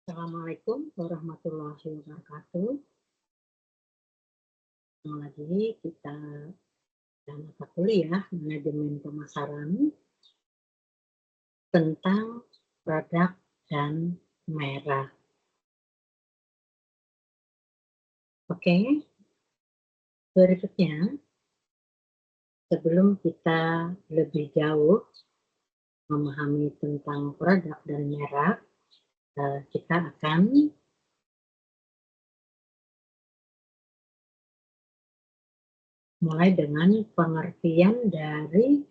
Assalamualaikum warahmatullahi wabarakatuh. Ketemu lagi kita dalam mata kuliah manajemen pemasaran tentang produk dan merek. Oke, berikutnya sebelum kita lebih jauh memahami tentang produk dan merek, kita akan mulai dengan pengertian dari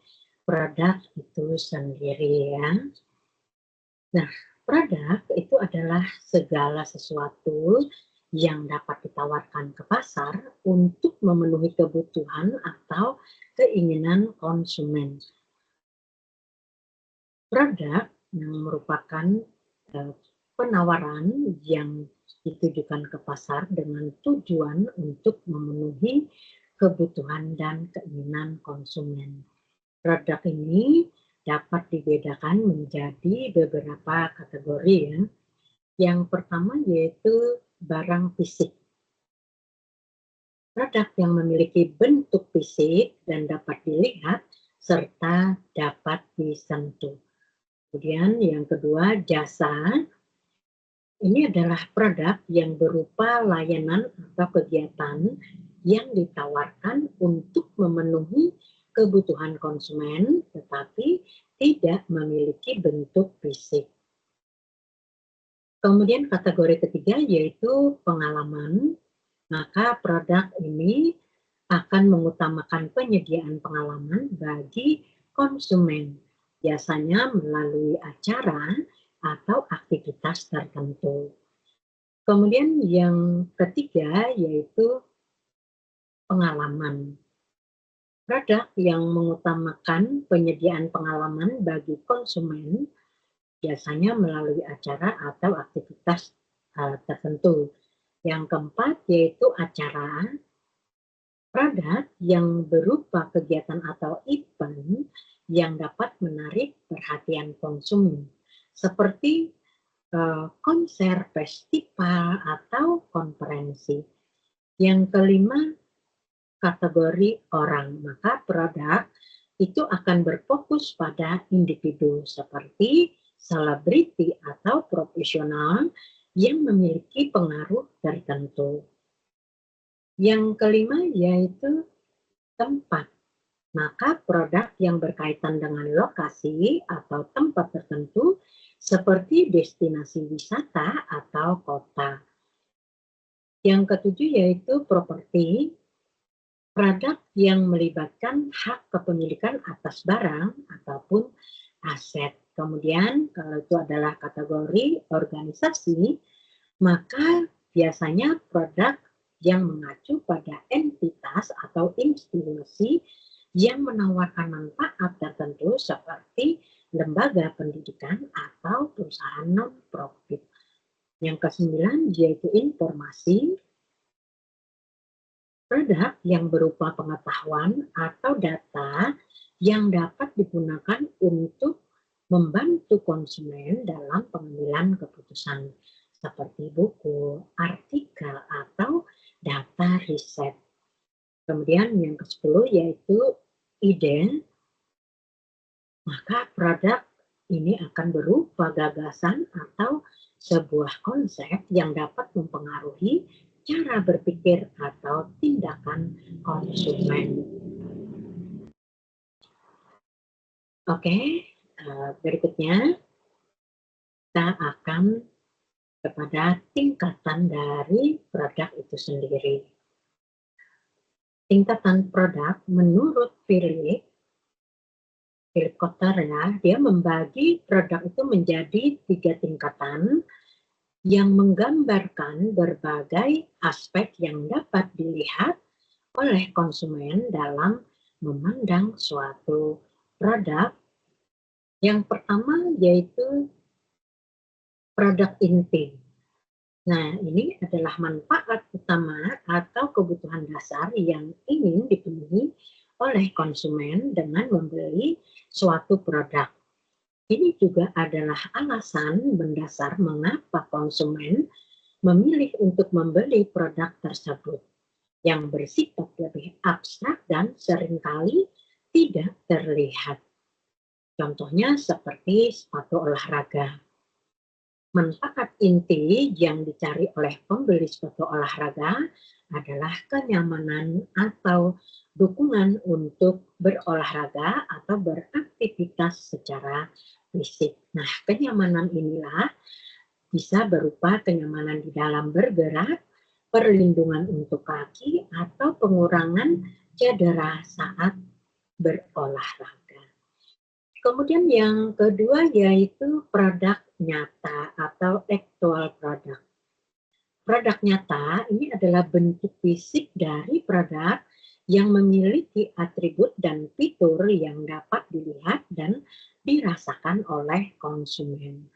produk itu sendiri ya. Nah, produk itu adalah segala sesuatu yang dapat ditawarkan ke pasar untuk memenuhi kebutuhan atau keinginan konsumen. Produk yang merupakan penawaran yang ditujukan ke pasar dengan tujuan untuk memenuhi kebutuhan dan keinginan konsumen. Produk ini dapat dibedakan menjadi beberapa kategori ya. Yang pertama yaitu barang fisik. Produk yang memiliki bentuk fisik dan dapat dilihat serta dapat disentuh. Kemudian yang kedua jasa. Ini adalah produk yang berupa layanan atau kegiatan yang ditawarkan untuk memenuhi kebutuhan konsumen tetapi tidak memiliki bentuk fisik. Kemudian kategori ketiga yaitu pengalaman. Maka produk ini akan mengutamakan penyediaan pengalaman bagi konsumen, biasanya melalui acara atau aktivitas tertentu. Kemudian yang ketiga yaitu pengalaman. Produk yang mengutamakan penyediaan pengalaman bagi konsumen, biasanya melalui acara atau aktivitas tertentu. Yang keempat yaitu acara. Produk yang berupa kegiatan atau event yang dapat menarik perhatian konsumen, seperti konser, festival, atau konferensi. Yang kelima, kategori orang. Maka produk itu akan berfokus pada individu seperti selebriti atau profesional yang memiliki pengaruh tertentu. Yang kelima yaitu tempat. Maka produk yang berkaitan dengan lokasi atau tempat tertentu seperti destinasi wisata atau kota. Yang ketujuh yaitu properti. Produk yang melibatkan hak kepemilikan atas barang ataupun aset. Kemudian kalau itu adalah kategori organisasi, maka biasanya produk yang mengacu pada entitas atau institusi yang menawarkan manfaat tertentu seperti lembaga pendidikan atau perusahaan non-profit. Yang kesembilan yaitu informasi. Produk yang berupa pengetahuan atau data yang dapat digunakan untuk membantu konsumen dalam pengambilan keputusan seperti buku, artikel, atau data riset. Kemudian yang ke-10 yaitu ide. Maka produk ini akan berupa gagasan atau sebuah konsep yang dapat mempengaruhi cara berpikir atau tindakan konsumen. Oke, berikutnya kita akan kepada tingkatan dari produk itu sendiri. Tingkatan produk menurut Philip Kotler ya, dia membagi produk itu menjadi 3 tingkatan yang menggambarkan berbagai aspek yang dapat dilihat oleh konsumen dalam memandang suatu produk. Yang pertama yaitu produk inti. Nah, ini adalah manfaat utama atau kebutuhan dasar yang ingin dipenuhi oleh konsumen dengan membeli suatu produk. Ini juga adalah alasan mendasar mengapa konsumen memilih untuk membeli produk tersebut yang bersifat lebih abstrak dan seringkali tidak terlihat. Contohnya seperti sepatu olahraga. Manfaat inti yang dicari oleh pembeli sepatu olahraga adalah kenyamanan atau dukungan untuk berolahraga atau beraktivitas secara fisik. Nah, kenyamanan inilah bisa berupa kenyamanan di dalam bergerak, perlindungan untuk kaki, atau pengurangan cedera saat berolahraga. Kemudian yang kedua yaitu produk nyata atau actual product. Produk nyata ini adalah bentuk fisik dari produk yang memiliki atribut dan fitur yang dapat dilihat dan dirasakan oleh konsumen.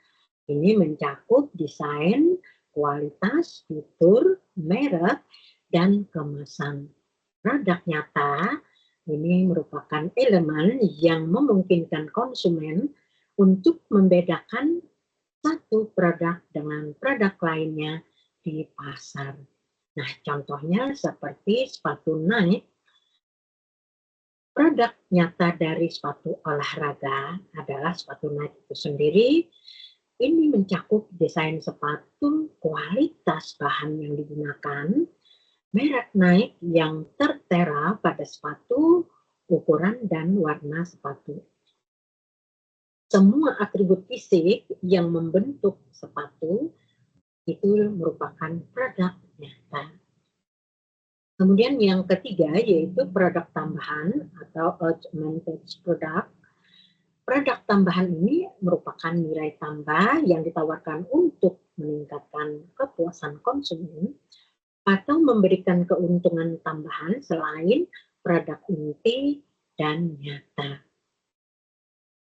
Ini mencakup desain, kualitas, fitur, merek, dan kemasan. Produk nyata ini merupakan elemen yang memungkinkan konsumen untuk membedakan satu produk dengan produk lainnya di pasar. Nah, contohnya seperti sepatu Nike. Produk nyata dari sepatu olahraga adalah sepatu Nike itu sendiri. Ini mencakup desain sepatu, kualitas bahan yang digunakan, merek Nike yang tertera pada sepatu, ukuran dan warna sepatu. Semua atribut fisik yang membentuk sepatu itu merupakan produk nyata. Kemudian yang ketiga yaitu produk tambahan atau augmented product. Produk tambahan ini merupakan nilai tambah yang ditawarkan untuk meningkatkan kepuasan konsumen atau memberikan keuntungan tambahan selain produk inti dan nyata.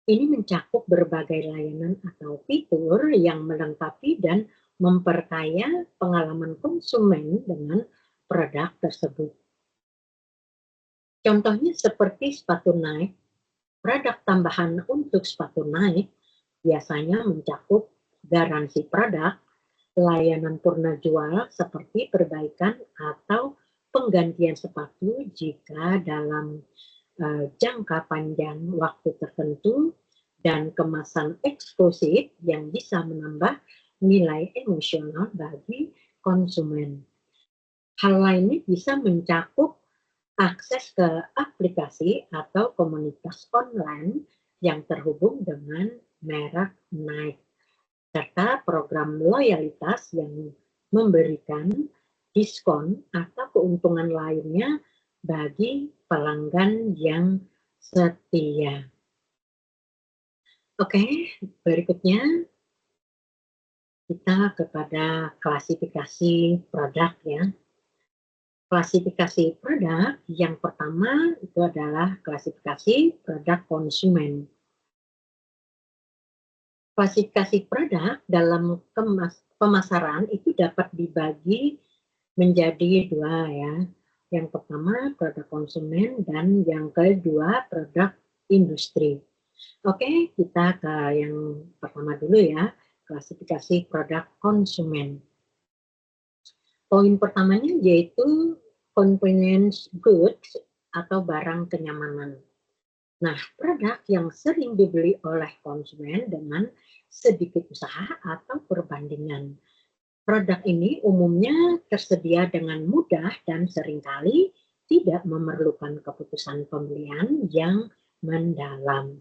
Ini mencakup berbagai layanan atau fitur yang melengkapi dan memperkaya pengalaman konsumen dengan produk tersebut. Contohnya seperti sepatu Nike, produk tambahan untuk sepatu Nike biasanya mencakup garansi produk, layanan purna jual seperti perbaikan atau penggantian sepatu jika dalam jangka panjang waktu tertentu, dan kemasan eksklusif yang bisa menambah nilai emosional bagi konsumen. Hal lainnya bisa mencakup akses ke aplikasi atau komunitas online yang terhubung dengan merek Nike, serta program loyalitas yang memberikan diskon atau keuntungan lainnya bagi pelanggan yang setia. Oke, berikutnya kita kepada klasifikasi produk ya. Klasifikasi produk yang pertama itu adalah klasifikasi produk konsumen. Klasifikasi produk dalam pemasaran itu dapat dibagi menjadi dua ya. Yang pertama produk konsumen dan yang kedua produk industri. Oke, kita ke yang pertama dulu ya, klasifikasi produk konsumen. Poin pertamanya yaitu convenience goods atau barang kenyamanan. Nah, produk yang sering dibeli oleh konsumen dengan sedikit usaha atau perbandingan. Produk ini umumnya tersedia dengan mudah dan seringkali tidak memerlukan keputusan pembelian yang mendalam.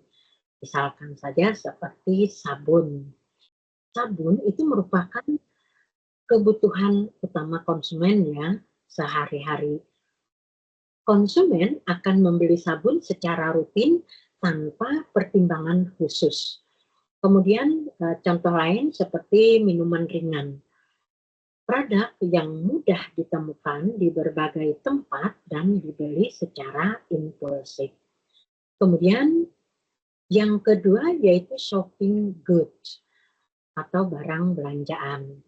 Misalkan saja seperti sabun. Sabun itu merupakan kebutuhan utama konsumen ya sehari-hari. Konsumen akan membeli sabun secara rutin tanpa pertimbangan khusus. Kemudian contoh lain seperti minuman ringan. Produk yang mudah ditemukan di berbagai tempat dan dibeli secara impulsif. Kemudian yang kedua yaitu shopping goods atau barang belanjaan.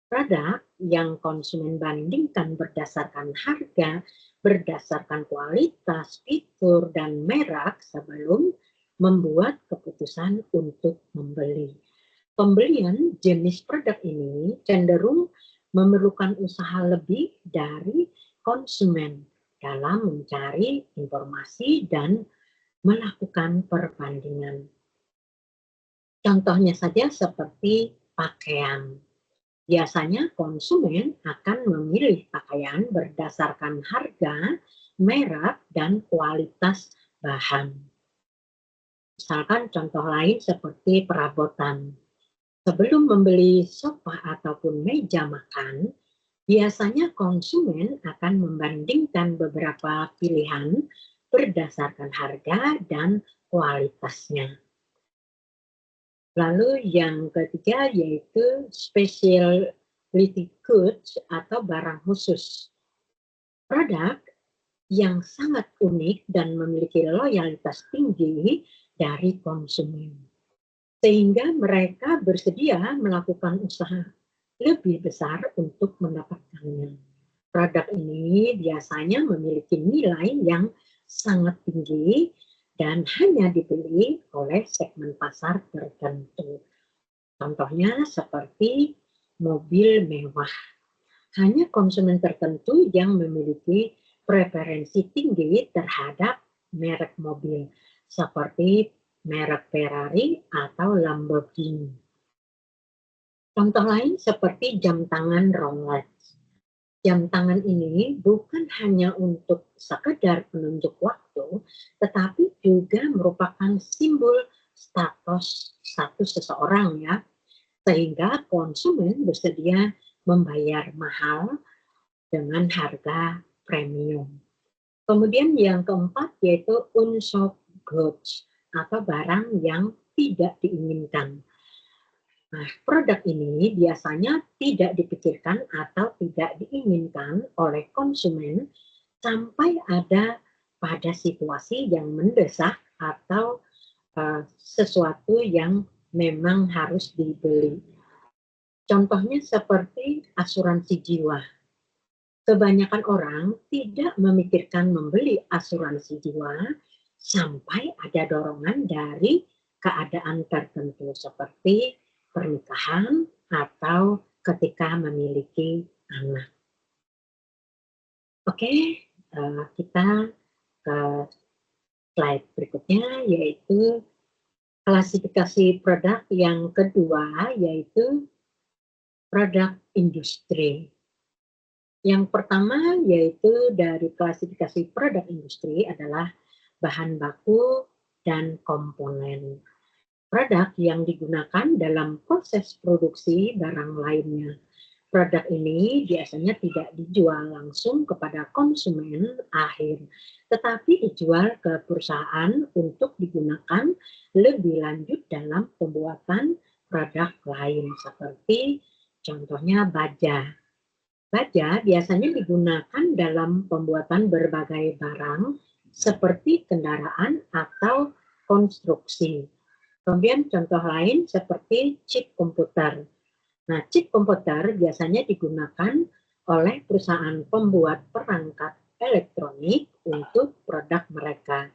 Produk yang konsumen bandingkan berdasarkan harga, berdasarkan kualitas, fitur, dan merek sebelum membuat keputusan untuk membeli. Pembelian jenis produk ini cenderung memerlukan usaha lebih dari konsumen dalam mencari informasi dan melakukan perbandingan. Contohnya saja seperti pakaian. Biasanya konsumen akan memilih pakaian berdasarkan harga, merek, dan kualitas bahan. Misalkan contoh lain seperti perabotan. Sebelum membeli sofa ataupun meja makan, biasanya konsumen akan membandingkan beberapa pilihan berdasarkan harga dan kualitasnya. Lalu yang ketiga yaitu specialty goods atau barang khusus. Produk yang sangat unik dan memiliki loyalitas tinggi dari konsumen. Sehingga mereka bersedia melakukan usaha lebih besar untuk mendapatkannya. Produk ini biasanya memiliki nilai yang sangat tinggi dan hanya dibeli oleh segmen pasar tertentu. Contohnya seperti mobil mewah. Hanya konsumen tertentu yang memiliki preferensi tinggi terhadap merek mobil, seperti merek Ferrari atau Lamborghini. Contoh lain seperti jam tangan Rolex. Jam tangan ini bukan hanya untuk sekedar penunjuk waktu, tetapi juga merupakan simbol status seseorang ya, sehingga konsumen bersedia membayar mahal dengan harga premium. Kemudian yang keempat yaitu unsold goods atau barang yang tidak diinginkan. Nah, produk ini biasanya tidak dipikirkan atau tidak diinginkan oleh konsumen sampai ada pada situasi yang mendesak atau sesuatu yang memang harus dibeli. Contohnya seperti asuransi jiwa. Kebanyakan orang tidak memikirkan membeli asuransi jiwa sampai ada dorongan dari keadaan tertentu seperti pernikahan atau ketika memiliki anak. Oke, kita ke slide berikutnya yaitu klasifikasi produk yang kedua yaitu produk industri. Yang pertama yaitu dari klasifikasi produk industri adalah bahan baku dan komponen. Produk yang digunakan dalam proses produksi barang lainnya. Produk ini biasanya tidak dijual langsung kepada konsumen akhir, tetapi dijual ke perusahaan untuk digunakan lebih lanjut dalam pembuatan produk lain, seperti contohnya baja. Baja biasanya digunakan dalam pembuatan berbagai barang seperti kendaraan atau konstruksi. Kemudian contoh lain seperti chip komputer. Nah, chip komputer biasanya digunakan oleh perusahaan pembuat perangkat elektronik untuk produk mereka.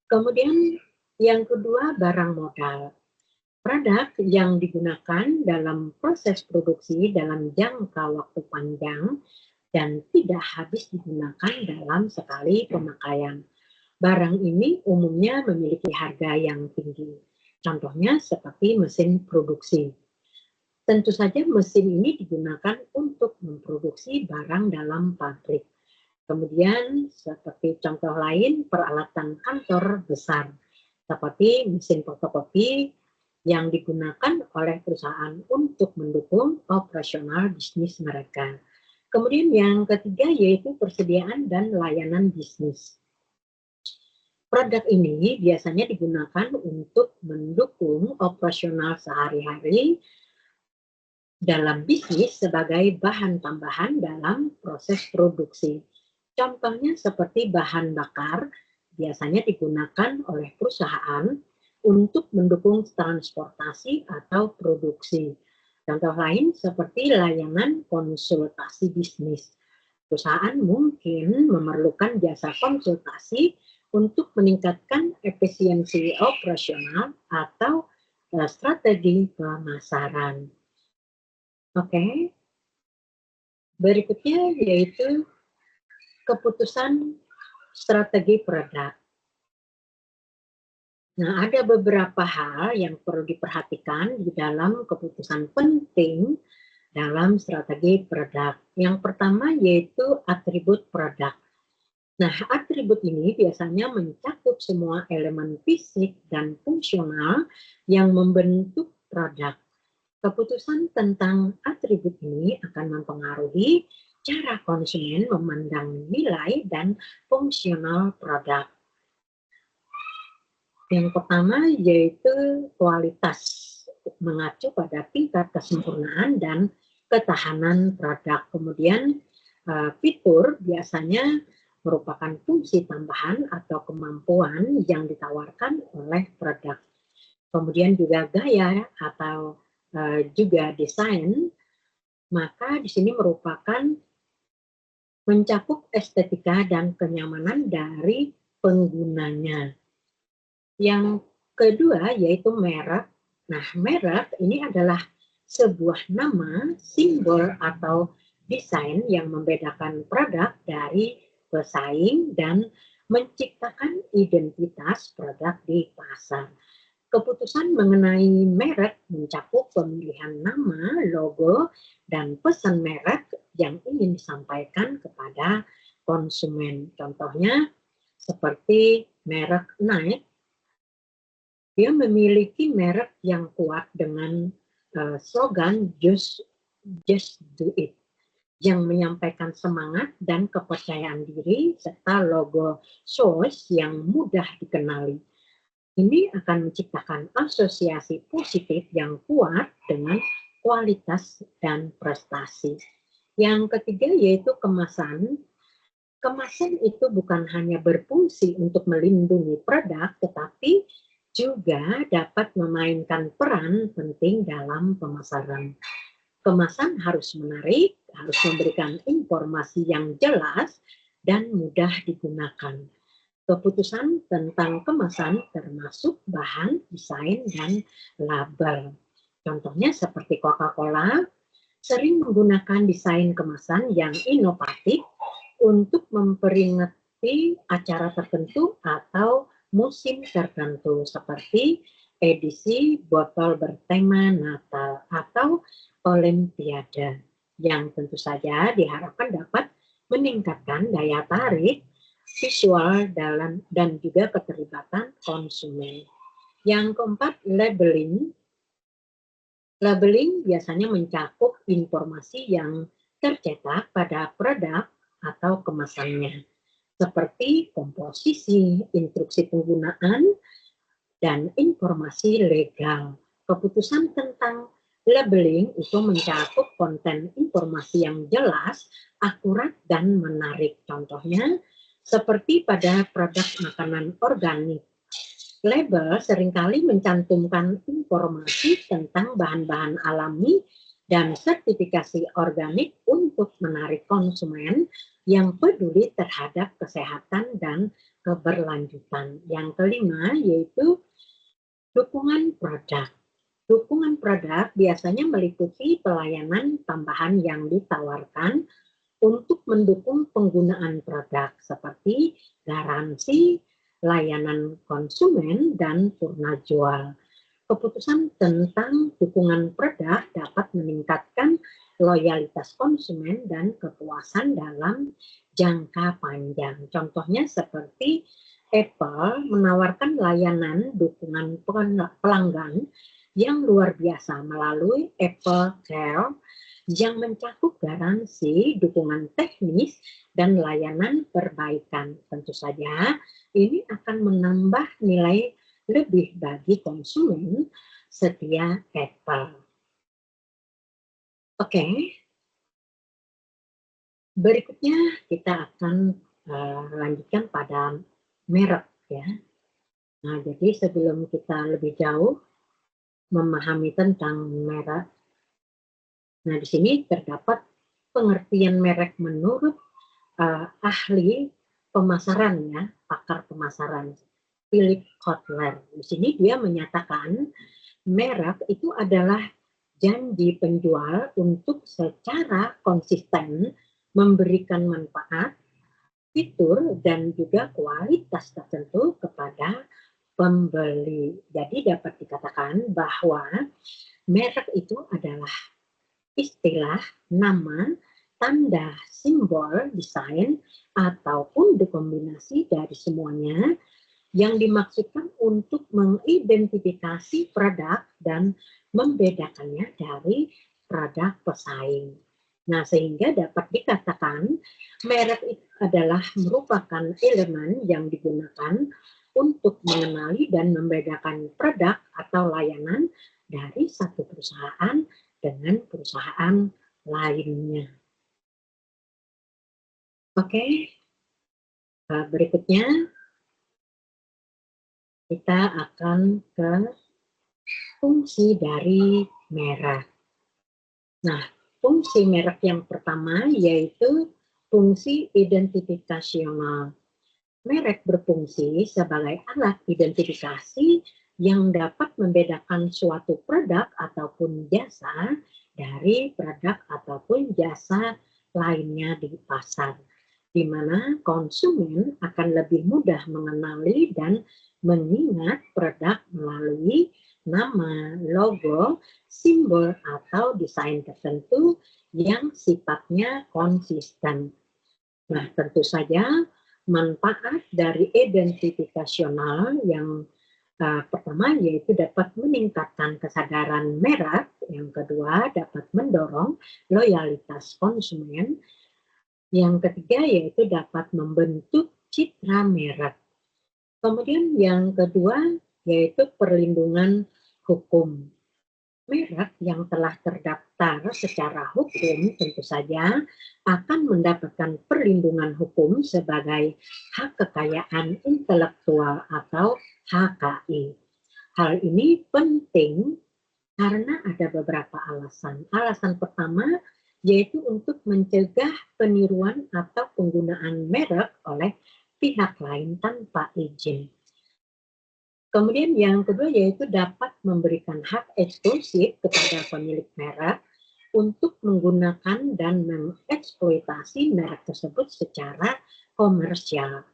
Kemudian yang kedua barang modal. Produk yang digunakan dalam proses produksi dalam jangka waktu panjang dan tidak habis digunakan dalam sekali pemakaian. Barang ini umumnya memiliki harga yang tinggi. Contohnya seperti mesin produksi. Tentu saja mesin ini digunakan untuk memproduksi barang dalam pabrik. Kemudian seperti contoh lain peralatan kantor besar seperti mesin fotokopi yang digunakan oleh perusahaan untuk mendukung operasional bisnis mereka. Kemudian yang ketiga yaitu persediaan dan layanan bisnis. Produk ini biasanya digunakan untuk mendukung operasional sehari-hari dalam bisnis sebagai bahan tambahan dalam proses produksi. Contohnya seperti bahan bakar biasanya digunakan oleh perusahaan untuk mendukung transportasi atau produksi. Contoh lain seperti layanan konsultasi bisnis. Perusahaan mungkin memerlukan jasa konsultasi untuk meningkatkan efisiensi operasional atau strategi pemasaran. Oke, berikutnya yaitu keputusan strategi produk. Nah, ada beberapa hal yang perlu diperhatikan di dalam keputusan penting dalam strategi produk. Yang pertama yaitu atribut produk. Nah, atribut ini biasanya mencakup semua elemen fisik dan fungsional yang membentuk produk. Keputusan tentang atribut ini akan mempengaruhi cara konsumen memandang nilai dan fungsional produk. Yang pertama yaitu kualitas, mengacu pada tingkat kesempurnaan dan ketahanan produk. Kemudian fitur biasanya merupakan fungsi tambahan atau kemampuan yang ditawarkan oleh produk. Kemudian juga gaya atau juga desain, maka di sini merupakan mencakup estetika dan kenyamanan dari penggunanya. Yang kedua yaitu merek. Nah, merek ini adalah sebuah nama, simbol, atau desain yang membedakan produk dari pesaing dan menciptakan identitas produk di pasar. Keputusan mengenai merek mencakup pemilihan nama, logo, dan pesan merek yang ingin disampaikan kepada konsumen. Contohnya seperti merek Nike, dia memiliki merek yang kuat dengan slogan Just Do It, yang menyampaikan semangat dan kepercayaan diri serta logo SOS yang mudah dikenali. Ini akan menciptakan asosiasi positif yang kuat dengan kualitas dan prestasi. Yang ketiga yaitu kemasan. Kemasan itu bukan hanya berfungsi untuk melindungi produk, tetapi juga dapat memainkan peran penting dalam pemasaran. Kemasan harus menarik, harus memberikan informasi yang jelas dan mudah digunakan. Keputusan tentang kemasan termasuk bahan, desain, dan label. Contohnya seperti Coca-Cola sering menggunakan desain kemasan yang inovatif untuk memperingati acara tertentu atau musim tertentu seperti edisi botol bertema Natal atau Olimpiade yang tentu saja diharapkan dapat meningkatkan daya tarik visual dan juga keterlibatan konsumen. Yang keempat, labeling. Labeling biasanya mencakup informasi yang tercetak pada produk atau kemasannya, seperti komposisi, instruksi penggunaan, dan informasi legal. Keputusan tentang labeling itu mencakup konten informasi yang jelas, akurat, dan menarik. Contohnya, seperti pada produk makanan organik. Label seringkali mencantumkan informasi tentang bahan-bahan alami dan sertifikasi organik untuk menarik konsumen yang peduli terhadap kesehatan dan keberlanjutan. Yang kelima yaitu dukungan produk. Dukungan produk biasanya meliputi pelayanan tambahan yang ditawarkan untuk mendukung penggunaan produk seperti garansi, layanan konsumen, dan purna jual. Keputusan tentang dukungan produk dapat meningkatkan loyalitas konsumen dan kepuasan dalam jangka panjang. Contohnya seperti Apple menawarkan layanan dukungan pelanggan yang luar biasa melalui Apple Care yang mencakup garansi, dukungan teknis, dan layanan perbaikan. Tentu saja ini akan menambah nilai lebih bagi konsumen setia Apple. Oke, berikutnya kita akan lanjutkan pada merek ya. Nah, jadi sebelum kita lebih jauh memahami tentang merek, nah di sini terdapat pengertian merek menurut ahli pemasaran ya, pakar pemasaran Philip Kotler. Di sini dia menyatakan merek itu adalah janji penjual untuk secara konsisten memberikan manfaat, fitur, dan juga kualitas tertentu kepada pembeli. Jadi dapat dikatakan bahwa merek itu adalah istilah, nama, tanda, simbol, desain, ataupun dekombinasi dari semuanya yang dimaksudkan untuk mengidentifikasi produk dan membedakannya dari produk pesaing. Nah, sehingga dapat dikatakan merek itu adalah merupakan elemen yang digunakan untuk mengenali dan membedakan produk atau layanan dari satu perusahaan dengan perusahaan lainnya. Oke, berikutnya kita akan ke fungsi dari merek. Nah, fungsi merek yang pertama yaitu fungsi identifikasional. Merek berfungsi sebagai alat identifikasi yang dapat membedakan suatu produk ataupun jasa dari produk ataupun jasa lainnya di pasar, di mana konsumen akan lebih mudah mengenali dan mengingat produk melalui nama, logo, simbol, atau desain tertentu yang sifatnya konsisten. Nah, tentu saja manfaat dari identifikasional yang pertama yaitu dapat meningkatkan kesadaran merek, yang kedua dapat mendorong loyalitas konsumen, yang ketiga yaitu dapat membentuk citra merek. Kemudian yang kedua yaitu perlindungan hukum. Merek yang telah terdaftar secara hukum tentu saja akan mendapatkan perlindungan hukum sebagai hak kekayaan intelektual atau HKI. Hal ini penting karena ada beberapa alasan. Alasan pertama yaitu untuk mencegah peniruan atau penggunaan merek oleh pihak lain tanpa izin. Kemudian yang kedua yaitu dapat memberikan hak eksklusif kepada pemilik merek untuk menggunakan dan mengeksploitasi merek tersebut secara komersial.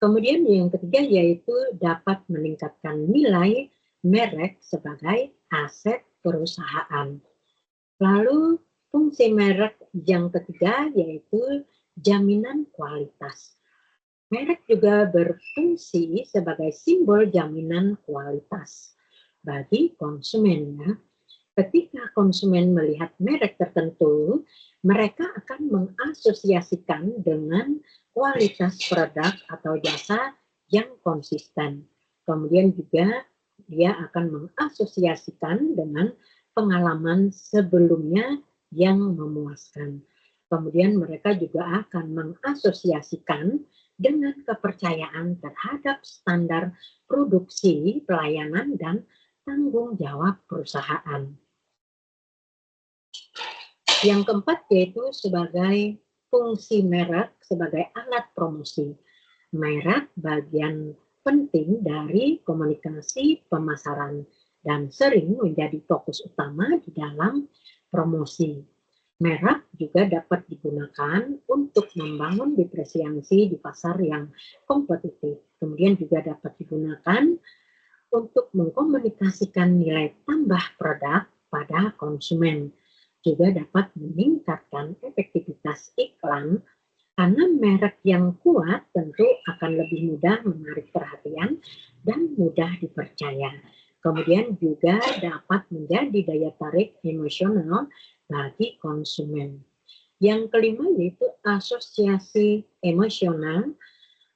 Kemudian yang ketiga yaitu dapat meningkatkan nilai merek sebagai aset perusahaan. Lalu fungsi merek yang ketiga yaitu jaminan kualitas. Merek juga berfungsi sebagai simbol jaminan kualitas bagi konsumen. Ya. Ketika konsumen melihat merek tertentu, mereka akan mengasosiasikan dengan kualitas produk atau jasa yang konsisten. Kemudian juga dia akan mengasosiasikan dengan pengalaman sebelumnya yang memuaskan. Kemudian mereka juga akan mengasosiasikan dengan kepercayaan terhadap standar produksi, pelayanan, dan tanggung jawab perusahaan. Yang keempat yaitu sebagai fungsi merek sebagai alat promosi. Merek bagian penting dari komunikasi pemasaran dan sering menjadi fokus utama di dalam promosi. Merek juga dapat digunakan untuk membangun diferensiasi di pasar yang kompetitif. Kemudian juga dapat digunakan untuk mengkomunikasikan nilai tambah produk pada konsumen. Juga dapat meningkatkan efektivitas iklan karena merek yang kuat tentu akan lebih mudah menarik perhatian dan mudah dipercaya. Kemudian juga dapat menjadi daya tarik emosional bagi konsumen. Yang kelima yaitu asosiasi emosional.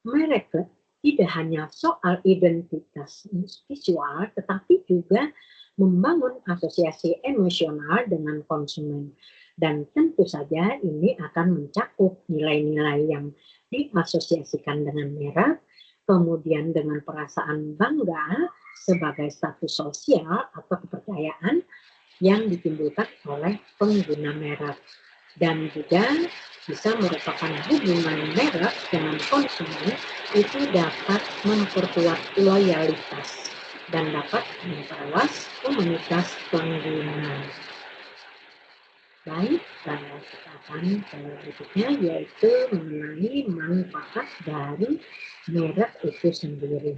Merek tidak hanya soal identitas visual, tetapi juga membangun asosiasi emosional dengan konsumen. Dan tentu saja ini akan mencakup nilai-nilai yang diasosiasikan dengan merek, kemudian dengan perasaan bangga sebagai status sosial atau kepercayaan yang ditimbulkan oleh pengguna merek. Dan juga bisa merupakan hubungan merek dengan konsumen itu dapat memperkuat loyalitas dan dapat memperluas komunitas pengguna. Baik, kita akan ke berikutnya yaitu mengenai manfaat dari merek itu sendiri.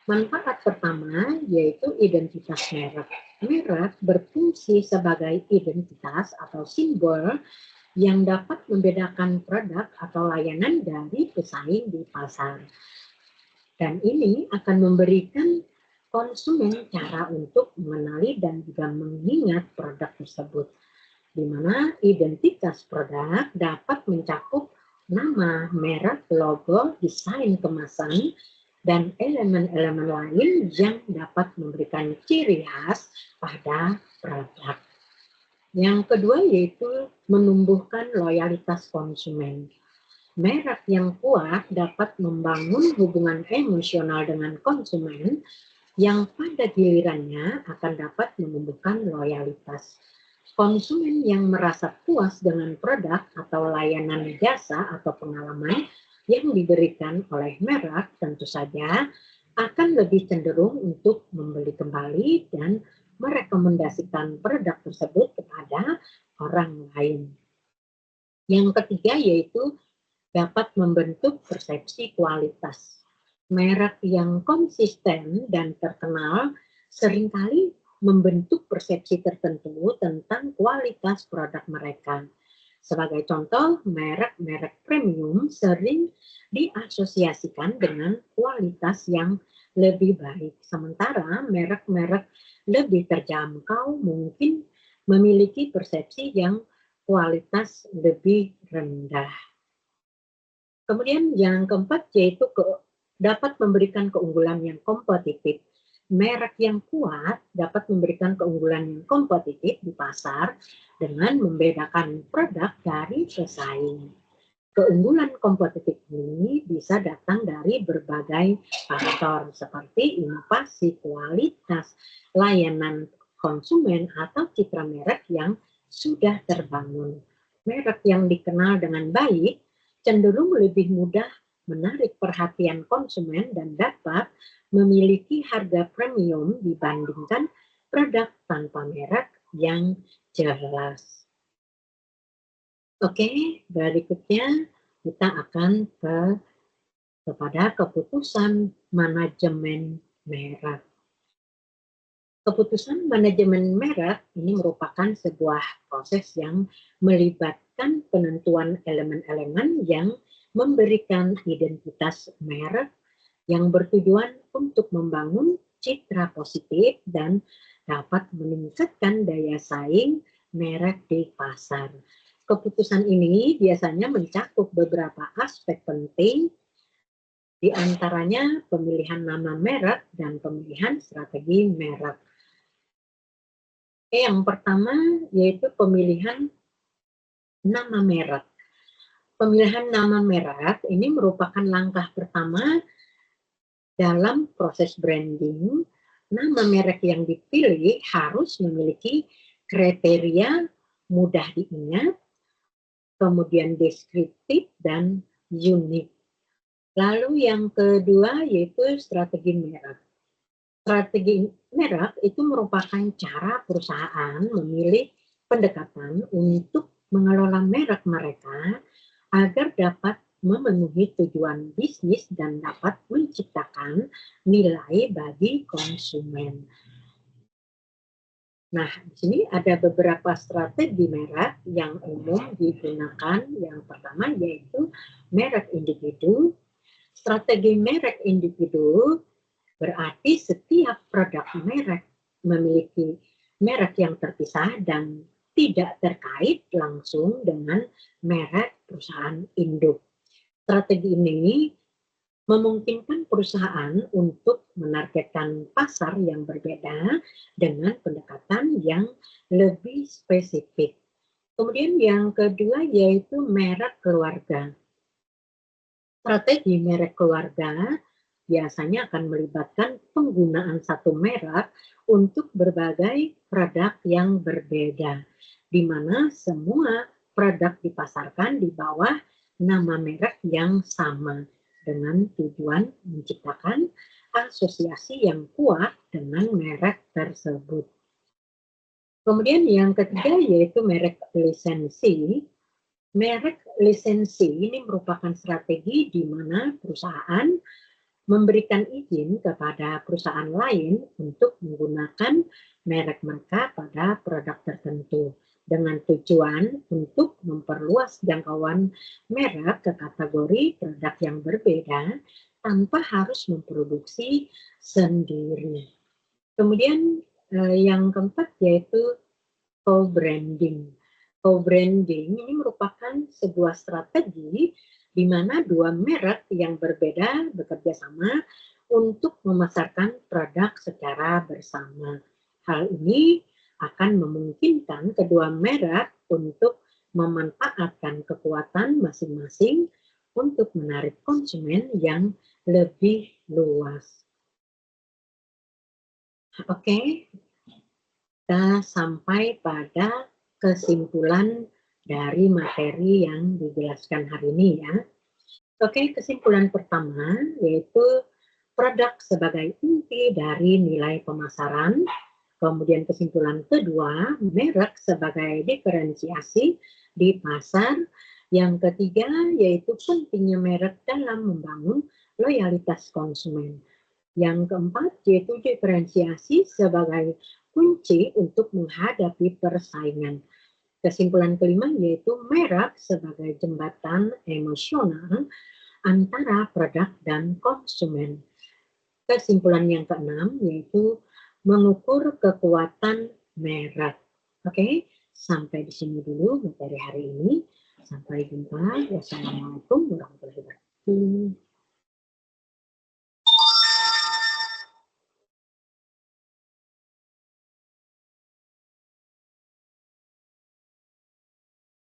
Manfaat pertama yaitu identitas merek. Merek berfungsi sebagai identitas atau simbol yang dapat membedakan produk atau layanan dari pesaing di pasar. Dan ini akan memberikan konsumen cara untuk mengenali dan juga mengingat produk tersebut, di mana identitas produk dapat mencakup nama, merek, logo, desain kemasan, dan elemen-elemen lain yang dapat memberikan ciri khas pada produk. Yang kedua yaitu menumbuhkan loyalitas konsumen. Merek yang kuat dapat membangun hubungan emosional dengan konsumen yang pada gilirannya akan dapat menumbuhkan loyalitas. Konsumen yang merasa puas dengan produk atau layanan jasa atau pengalaman yang diberikan oleh merek tentu saja akan lebih cenderung untuk membeli kembali dan merekomendasikan produk tersebut kepada orang lain. Yang ketiga yaitu dapat membentuk persepsi kualitas. Merek yang konsisten dan terkenal seringkali membentuk persepsi tertentu tentang kualitas produk mereka. Sebagai contoh, merek-merek premium sering diasosiasikan dengan kualitas yang lebih baik. Sementara merek-merek lebih terjangkau mungkin memiliki persepsi yang kualitas lebih rendah. Kemudian yang keempat yaitu dapat memberikan keunggulan yang kompetitif. Merek yang kuat dapat memberikan keunggulan yang kompetitif di pasar dengan membedakan produk dari pesaing. Keunggulan kompetitif ini bisa datang dari berbagai faktor seperti inovasi, kualitas, layanan konsumen, atau citra merek yang sudah terbangun. Merek yang dikenal dengan baik cenderung lebih mudah menarik perhatian konsumen dan dapat memiliki harga premium dibandingkan produk tanpa merek yang jelas. Oke, berikutnya kita akan kepada keputusan manajemen merek. Keputusan manajemen merek ini merupakan sebuah proses yang melibatkan penentuan elemen-elemen yang memberikan identitas merek yang bertujuan untuk membangun citra positif dan dapat meningkatkan daya saing merek di pasar. Keputusan ini biasanya mencakup beberapa aspek penting, di antaranya pemilihan nama merek dan pemilihan strategi merek. Yang pertama yaitu pemilihan nama merek. Pemilihan nama merek ini merupakan langkah pertama dalam proses branding. Nama merek yang dipilih harus memiliki kriteria mudah diingat, kemudian deskriptif dan unik. Lalu yang kedua yaitu strategi merek. Strategi merek itu merupakan cara perusahaan memilih pendekatan untuk mengelola merek mereka agar dapat memenuhi tujuan bisnis dan dapat menciptakan nilai bagi konsumen. Nah, di sini ada beberapa strategi merek yang umum digunakan. Yang pertama yaitu merek individu. Strategi merek individu berarti setiap produk merek memiliki merek yang terpisah dan tidak terkait langsung dengan merek perusahaan induk. Strategi ini memungkinkan perusahaan untuk menargetkan pasar yang berbeda dengan pendekatan yang lebih spesifik. Kemudian yang kedua yaitu merek keluarga. Strategi merek keluarga biasanya akan melibatkan penggunaan satu merek untuk berbagai produk yang berbeda, di mana semua produk dipasarkan di bawah nama merek yang sama dengan tujuan menciptakan asosiasi yang kuat dengan merek tersebut. Kemudian yang ketiga yaitu merek lisensi. Merek lisensi ini merupakan strategi di mana perusahaan memberikan izin kepada perusahaan lain untuk menggunakan merek mereka pada produk tertentu dengan tujuan untuk memperluas jangkauan merek ke kategori produk yang berbeda tanpa harus memproduksi sendiri. Kemudian yang keempat yaitu co-branding. Co-branding ini merupakan sebuah strategi di mana dua merek yang berbeda bekerja sama untuk memasarkan produk secara bersama. Hal ini akan memungkinkan kedua merek untuk memanfaatkan kekuatan masing-masing untuk menarik konsumen yang lebih luas. Oke, kita sampai pada kesimpulan dari materi yang dijelaskan hari ini ya. Oke, kesimpulan pertama yaitu produk sebagai inti dari nilai pemasaran. Kemudian kesimpulan kedua, merek sebagai diferensiasi di pasar. Yang ketiga yaitu pentingnya merek dalam membangun loyalitas konsumen. Yang keempat yaitu diferensiasi sebagai kunci untuk menghadapi persaingan. Kesimpulan kelima yaitu merek sebagai jembatan emosional antara produk dan konsumen. Kesimpulan yang keenam yaitu mengukur kekuatan merek. Oke, sampai di sini dulu materi hari ini. Sampai jumpa. Wassalamualaikum warahmatullahi wabarakatuh.